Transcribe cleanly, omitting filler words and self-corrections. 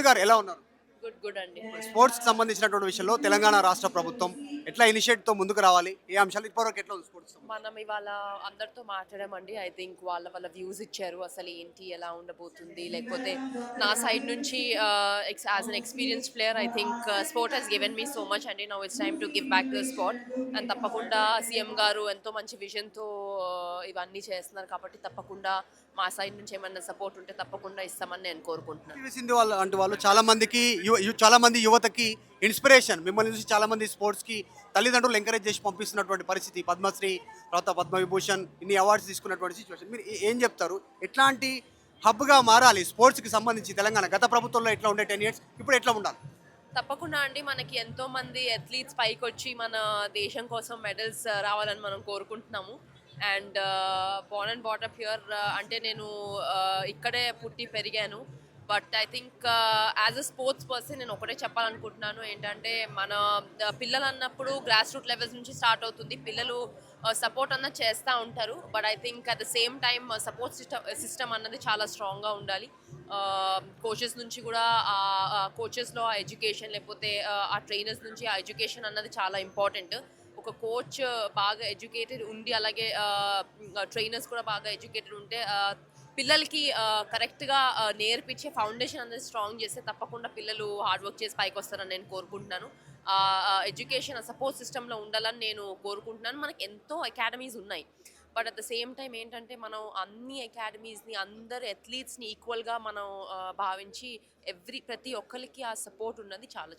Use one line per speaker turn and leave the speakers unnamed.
గారు ఎలా ఉన్నారు?
గుడ్ గుడ్ అండి.
స్పోర్ట్స్‌కి సంబంధించినటువంటి విషయంలో తెలంగాణ రాష్ట్ర ప్రభుత్వం ఎట్లా ఇనిషియేటివ్‌తో ముందుకు రావాలి? ఏ అంశాలు ఇప్పటివరకు ఎట్లా ఉంది స్పోర్ట్స్ సంబంధించి?
మనం ఇవాళ అందరితో మాట్లాడామండి. ఐ థింక్ వాళ్ళ వ్యూస్ ఇచ్చారు. అసలు ఏంటి, ఎలా ఉండబోతుంది, లేకపోతే నా సైడ్ నుంచి as an experienced player I think sport he's given me so much అండి. Now it's time to give back to the sport. And తప్పకుండా సీఎం గారు ఎంతో మంచి విజన్‌తో ఇవన్నీ చేస్తున్నారు కాబట్టి తప్పకుండా మా సైడ్ నుంచి ఏమన్నా సపోర్ట్ ఉంటే తప్పకుండా ఇస్తామని నేను కోరుకుంటున్నాను.
పీవీ సింధు వాళ్ళు అంటే వాళ్ళు చాలా మందికి చాలా మంది యువతకి ఇన్స్పిరేషన్. మిమ్మల్ని చూసి చాలా మంది స్పోర్ట్స్‌కి తల్లిదండ్రులు ఎంకరేజ్ చేసి పంపిస్తున్నటువంటి పరిస్థితి. పద్మశ్రీ, తర్వాత పద్మవిభూషణ్ ఇన్ని అవార్డ్స్ తీసుకున్నటువంటి సిట్యుయేషన్. మీరు ఏం చెప్తారు? ఎట్లాంటి హబ్‌గా మారాలి స్పోర్ట్స్‌కి సంబంధించి తెలంగాణ? గత ప్రభుత్వంలో ఎట్లా ఉండే 10 ఇయర్స్ ఇప్పుడు ఎట్లా ఉండాలి?
తప్పకుండా అండి. మనకి ఎంతో మంది అథ్లీట్స్ పైకొచ్చి మన దేశం కోసం మెడల్స్ రావాలని మనం కోరుకుంటున్నాము. అండ్ బోర్న్ అండ్ బాటప్ హియర్, అంటే నేను ఇక్కడే పుట్టి పెరిగాను. But I think as a sports person నేను ఒకటే చెప్పాలనుకుంటున్నాను ఏంటంటే, మన పిల్లలు అన్నప్పుడు గ్రాస్ రూట్ లెవెల్స్ నుంచి స్టార్ట్ అవుతుంది. పిల్లలు సపోర్ట్ అన్నది చేస్తూ ఉంటారు. But I think at the same time support system అన్నది చాలా స్ట్రాంగ్గా ఉండాలి. కోచెస్ నుంచి కూడా కోచెస్లో ఆ ఎడ్యుకేషన్, లేకపోతే ఆ ట్రైనర్స్ నుంచి ఆ ఎడ్యుకేషన్ అన్నది చాలా ఇంపార్టెంట్. ఒక కోచ్ బాగా ఎడ్యుకేటెడ్ ఉండి, అలాగే ట్రైనర్స్ కూడా బాగా ఎడ్యుకేటెడ్ ఉంటే పిల్లలకి కరెక్ట్గా నేర్పించే ఫౌండేషన్ అనేది స్ట్రాంగ్ చేస్తే తప్పకుండా పిల్లలు హార్డ్ వర్క్ చేసి పైకి వస్తారని నేను కోరుకుంటున్నాను. ఎడ్యుకేషన్ సపోర్ట్ సిస్టంలో ఉండాలని నేను కోరుకుంటున్నాను. మనకి ఎంతో అకాడమీస్ ఉన్నాయి. But at the same time ఏంటంటే, మనం అన్ని అకాడమీస్ని, అందరు అథ్లీట్స్ని ఈక్వల్గా మనం భావించి ప్రతి ఒక్కరికి ఆ సపోర్ట్ ఉన్నది చాలా చాలా